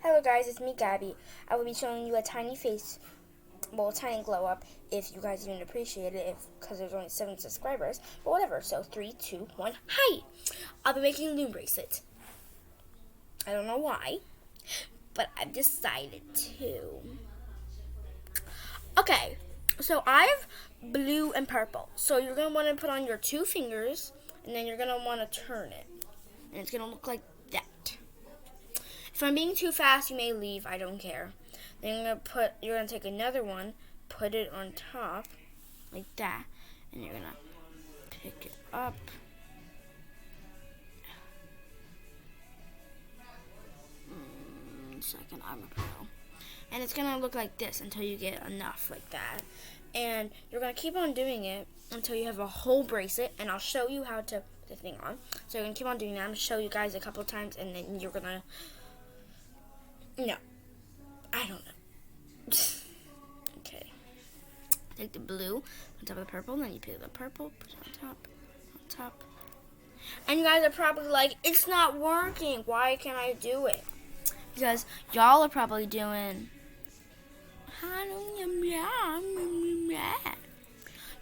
Hello guys, it's me Gabby. I will be showing you a tiny face, well, a tiny glow up, if you guys even appreciate it, because there's only 7 subscribers, but whatever. So 3, 2, 1, hi! I'll be making a loom bracelet. I don't know why, but I've decided to. Okay, so I have blue and purple. So you're going to want to put on your 2 fingers, and then you're going to want to turn it. And it's going to look like that. If I'm being too fast, you may leave. I don't care. Then you're gonna take another one, put it on top, like that, and you're gonna pick it up. Second, I'm a pro. And it's gonna look like this until you get enough like that. And you're gonna keep on doing it until you have a whole bracelet, and I'll show you how to put the thing on. So you're gonna keep on doing that. I'm gonna show you guys a couple of times, and then you're gonna. No, I don't know. Okay. Take the blue on top of the purple, then you pick the purple, put it on top. And you guys are probably like, it's not working. Why can't I do it? Because y'all are probably doing.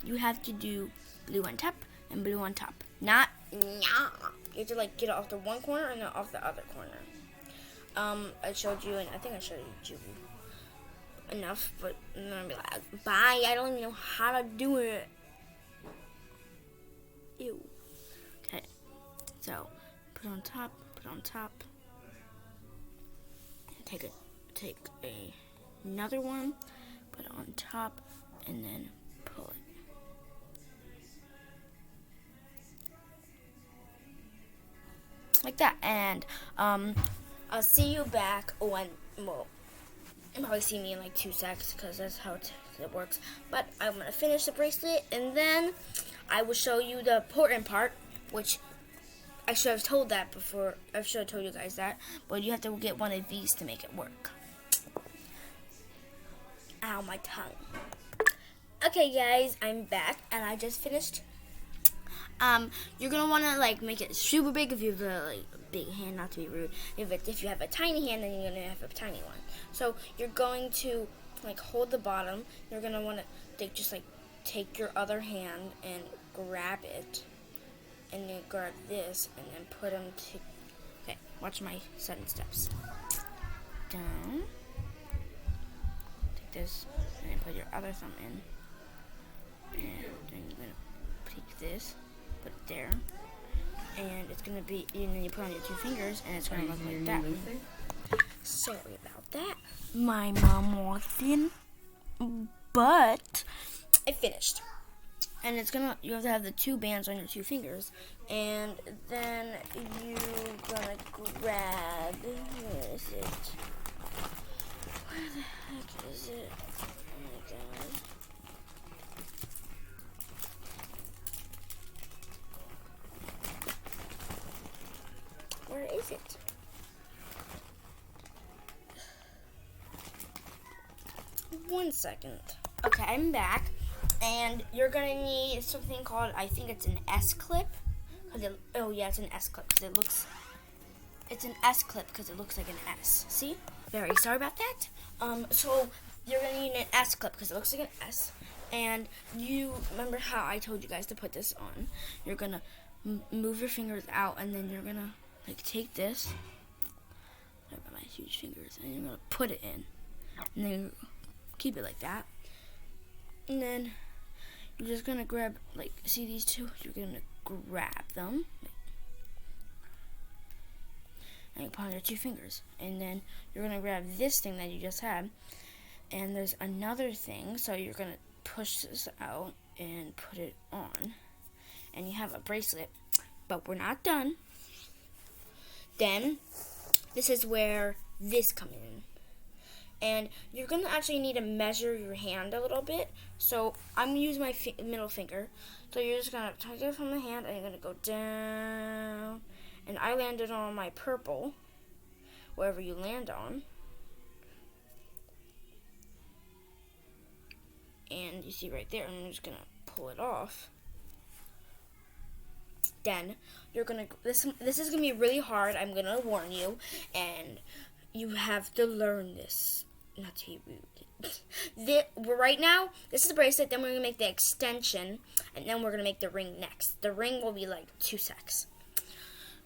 You have to do blue on top and blue on top. Not. You have to like get it off the one corner and then off the other corner. I showed you, and I think I showed you enough, but I'm gonna be like, bye, I don't even know how to do it. Ew. Okay, so, put on top, take another one, put it on top, and then pull it. Like that, and, I'll see you back when, well, you'll probably see me in like 2 seconds because that's how it works. But I'm going to finish the bracelet, and then I will show you the important part, which I should have told that before. I should have told you guys that. But you have to get one of these to make it work. Ow, my tongue. Okay, guys, I'm back, and I just finished. You're gonna want to like make it super big if you have a big hand, not to be rude. If you have a tiny hand, then you're gonna have a tiny one. So you're going to like hold the bottom. You're gonna want to just like take your other hand and grab it, and then grab this, and then put them to. Okay, watch my 7 steps. Down. Take this, and then put your other thumb in, and then you're gonna take this. Put it there, and it's gonna be, and then you put on your 2 fingers, and it's gonna look like that. Sorry about that. My mom walked in, but I finished. And it's gonna, you have to have the 2 bands on your 2 fingers, and then you're gonna grab. Where is it? Where the heck is it? Oh my god. Where is it? One second. Okay, I'm back, and you're gonna need something called, I think it's an S-clip. Oh yeah, it's an S-clip because it looks. It's an S-clip because it looks like an S. See? Very sorry about that. So you're gonna need an S-clip because it looks like an S. And you remember how I told you guys to put this on? You're gonna move your fingers out, and then you're gonna. Like, take this, I got my huge fingers, and you're going to put it in, and then keep it like that, and then you're just going to grab, like, see these 2? You're going to grab them, and you put on your 2 fingers, and then you're going to grab this thing that you just had, and there's another thing, so you're going to push this out and put it on, and you have a bracelet, but we're not done. Then, this is where this comes in. And you're going to actually need to measure your hand a little bit. So, I'm going to use my middle finger. So, you're just going to take it from the hand, and you're going to go down. And I landed on my purple, wherever you land on. And you see right there, I'm just going to pull it off. Then you're gonna this is gonna be really hard. I'm gonna warn you, and you have to learn this. Not to be rude. Right now, this is the bracelet, then we're going to make the extension, and then we're going to make the ring next. The ring will be like 2 secs.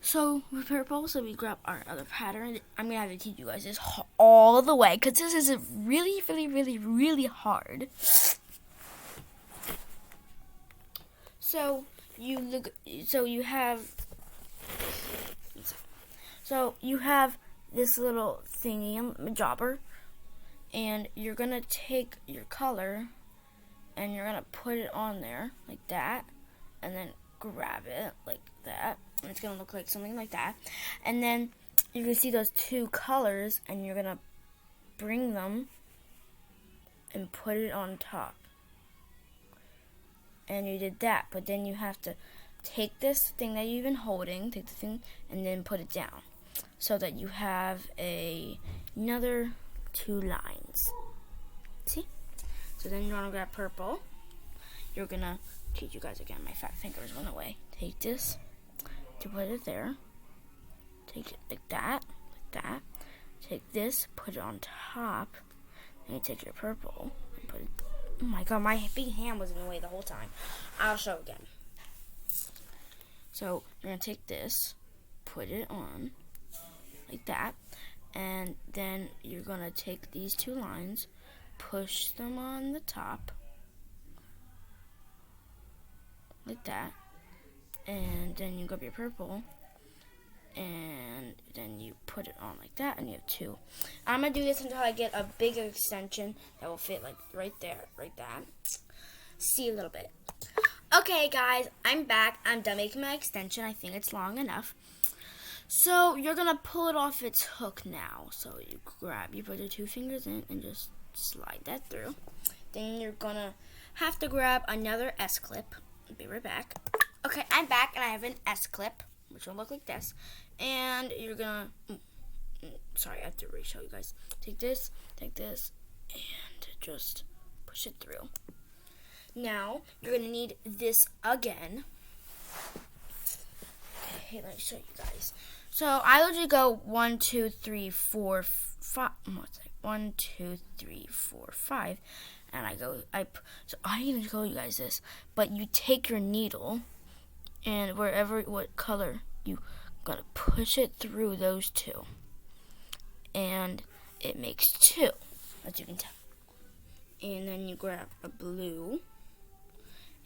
So, with purple, so we grab our other pattern. I'm going to have to teach you guys this all the way, because this is really, really, really, really hard. So, you have this little thingy, jobber, and you're going to take your color, and you're going to put it on there, like that, and then grab it, like that, and it's going to look like something like that, and then you can see those 2 colors, and you're going to bring them and put it on top, and you did that, but then you have to take this thing that you've been holding, take the thing, and then put it down, so that you have another 2 lines. See? So then you want to grab purple. You're going to teach you guys again. My fat fingers went away. Take this to put it there. Take it like that. Take this, put it on top. Then you take your purple and put it. Oh my god, my big hand was in the way the whole time. I'll show again. So you're going to take this, put it on like that. And then you're going to take these 2 lines, push them on the top, like that, and then you grab your purple, and then you put it on like that, and you have 2. I'm going to do this until I get a bigger extension that will fit like right there, like that. See a little bit. Okay guys, I'm back. I'm done making my extension. I think it's long enough. So, you're going to pull it off its hook now. So, you put your 2 fingers in and just slide that through. Then you're going to have to grab another S-clip. I'll be right back. Okay, I'm back and I have an S-clip, which will look like this. And you're going to, sorry, I have to re-show you guys. Take this, and just push it through. Now, you're going to need this again. Okay, let me show you guys. So I usually go 1, 2, 3, 4, 5. 1, 2, 3, 4, 5, and so I'm gonna show you guys this. But you take your needle, and what color you gotta push it through those 2, and it makes 2, as you can tell. And then you grab a blue,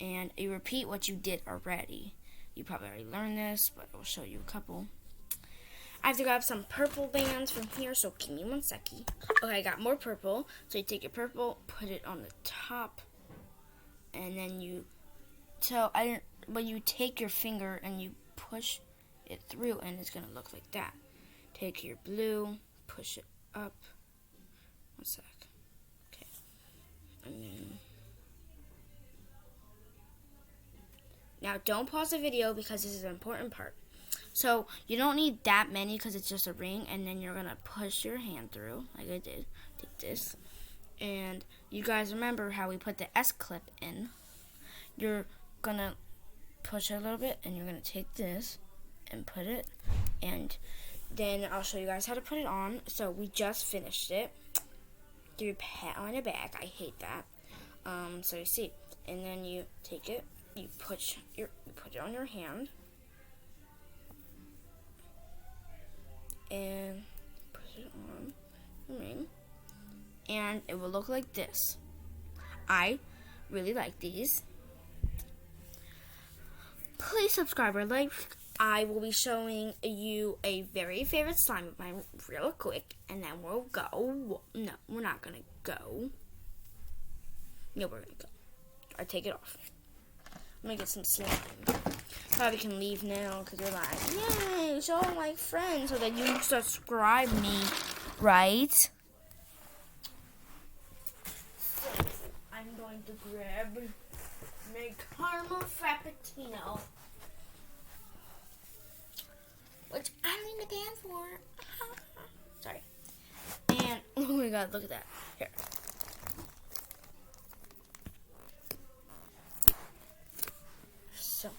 and you repeat what you did already. You probably already learned this, but I'll show you a couple. I have to grab some purple bands from here, so give me 1 second. Okay, I got more purple. So you take your purple, put it on the top, and then you take your finger and you push it through, and it's gonna look like that. Take your blue, push it up. 1 sec. Okay, and then. Now, don't pause the video because this is an important part. So, you don't need that many because it's just a ring, and then you're going to push your hand through, like I did. Take this. And you guys remember how we put the S-clip in. You're going to push it a little bit, and you're going to take this and put it. And then I'll show you guys how to put it on. So, we just finished it. Do your pat on the back. I hate that. So, you see. And then you take it. You put it on your hand. And put it on the ring, and it will look like this. I really like these. Please subscribe or like. I will be showing you a very favorite slime of mine real quick, and then we'll go. No, we're not gonna go. No, we're gonna go. I take it off. I'm gonna get some slime. Probably can leave now because you're like, yay, show all my friends so that you subscribe me, right? So, I'm going to grab my caramel frappuccino, which I don't need a pan for. Sorry. And, oh my god, look at that. Here. So,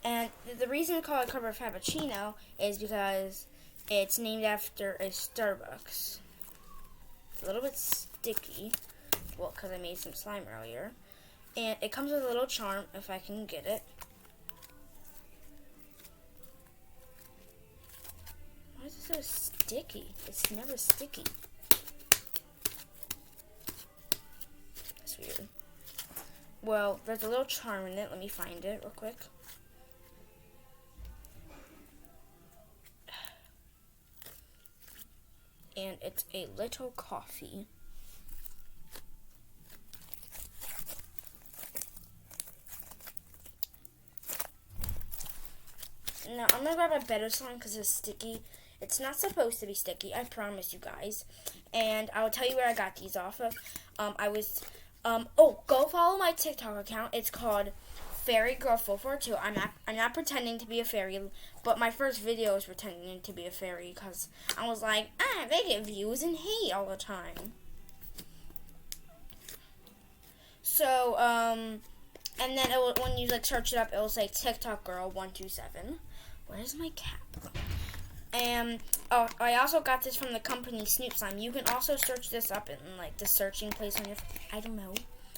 and the reason I call it caramel frappuccino is because It's named after a Starbucks. It's a little bit sticky. Well, because I made some slime earlier. And it comes with a little charm, if I can get it. Why is it so sticky? It's never sticky. That's weird. Well, there's a little charm in it. Let me find it real quick. And it's a little coffee. Now, I'm going to grab a better slime because it's sticky. It's not supposed to be sticky, I promise you guys. And I will tell you where I got these off of. Go follow my TikTok account. It's called Fairy Girl 442. I'm not pretending to be a fairy, but my first video was pretending to be a fairy because I was like, they get views and hate all the time. So, and then when you like search it up, it will say TikTok Girl 127. Where's my cap? And I also got this from the company Snoop Slime. You can also search this up in like the searching place on your. I don't know.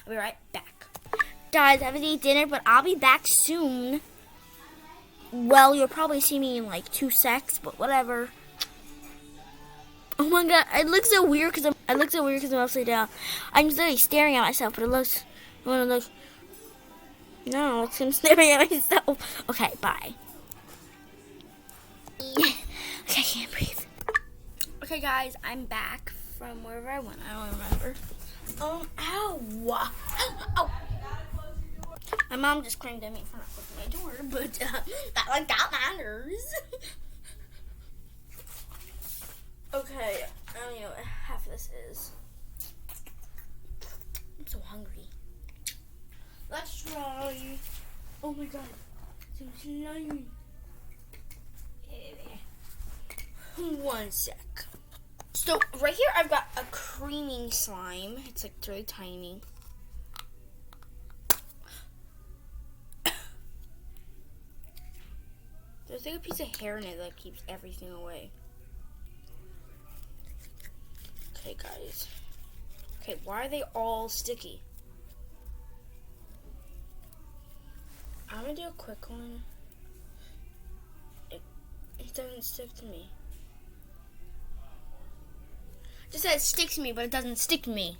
I'll be right back. Guys, I haven't eaten dinner, but I'll be back soon. Well, you'll probably see me in like 2 secs, but whatever. Oh my god, it looks so weird because I'm upside down. I'm literally staring at myself, but it looks. No, I'm staring at myself. Okay, bye. Okay, I can't breathe. Okay, guys, I'm back from wherever I went. I don't remember. Ow! Ow! My mom just claimed at me for not closing my door, but that matters. Okay, I don't know what half of this is. I'm so hungry. Let's try. Oh my god, so slimy. 1 sec. So right here I've got a creamy slime. It's like really tiny. There's like a piece of hair in it that keeps everything away. Okay, guys. Okay, why are they all sticky? I'm gonna do a quick one. It doesn't stick to me. It just says it sticks to me, but it doesn't stick to me.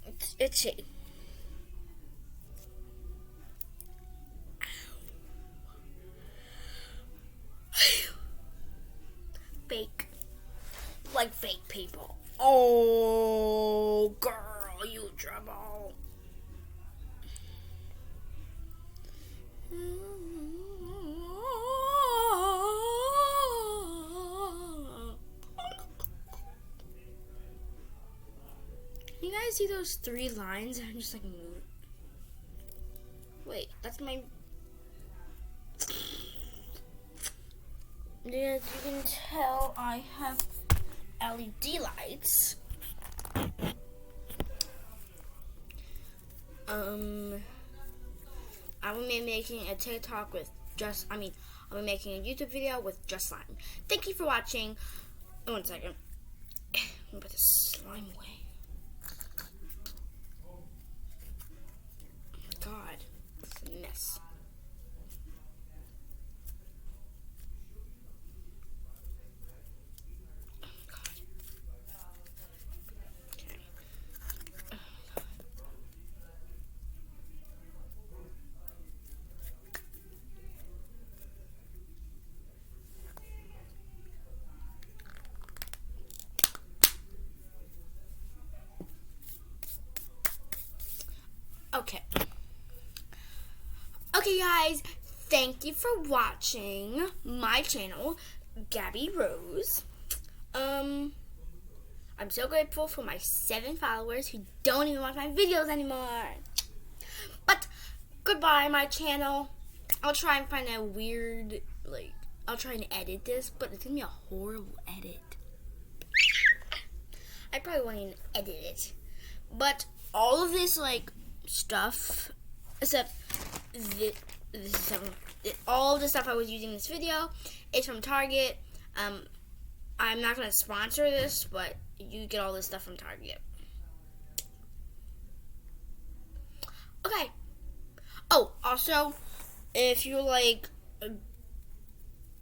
It's itchy. Fake. Like fake people. Oh, girl, you trouble. You guys see those 3 lines? I'm just like, wait, that's my. As you can tell, I have LED lights. I will be making a TikTok with I'll be making a YouTube video with just slime. Thank you for watching. 1 second. I'm gonna put this slime away. Oh my god, it's a mess. Okay, guys, thank you for watching my channel, Gabby Rose. I'm so grateful for my 7 followers who don't even watch my videos anymore. But goodbye, my channel. I'll try and find a weird, I'll try and edit this, but it's gonna be a horrible edit. I probably won't even edit it. But all of this, stuff, except this is all the stuff I was using in this video is from Target. I'm not going to sponsor this, but you get all this stuff from Target. Okay. Oh, also, if you like,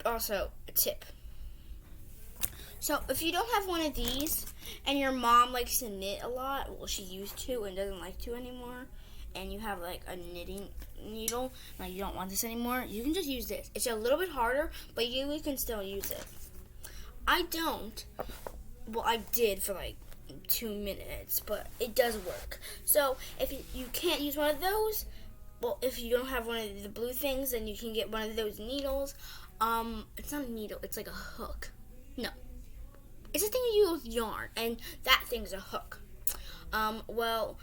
also a tip. So if you don't have one of these and your mom likes to knit a lot, well, she used to and doesn't like to anymore, and you have like a knitting needle, like you don't want this anymore, you can just use this. It's a little bit harder, but you can still use it. I don't. Well, I did for like 2 minutes, but it does work. So if you can't use one of those, well, if you don't have one of the blue things, then you can get one of those needles. It's not a needle, it's like a hook. No. It's a thing you use with yarn, and that thing's a hook. Well,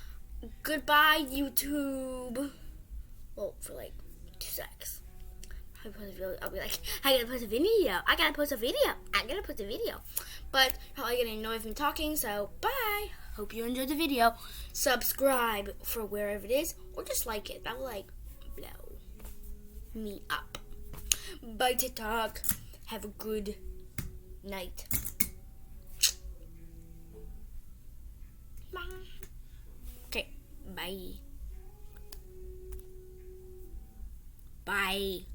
goodbye, YouTube. Well, for like 2 seconds. I'll be like, I gotta post a video. But you're probably getting annoyed with me talking, so bye. Hope you enjoyed the video. Subscribe for wherever it is, or just like it. That will like blow me up. Bye, TikTok. Have a good night. Bye. Okay, bye. Bye.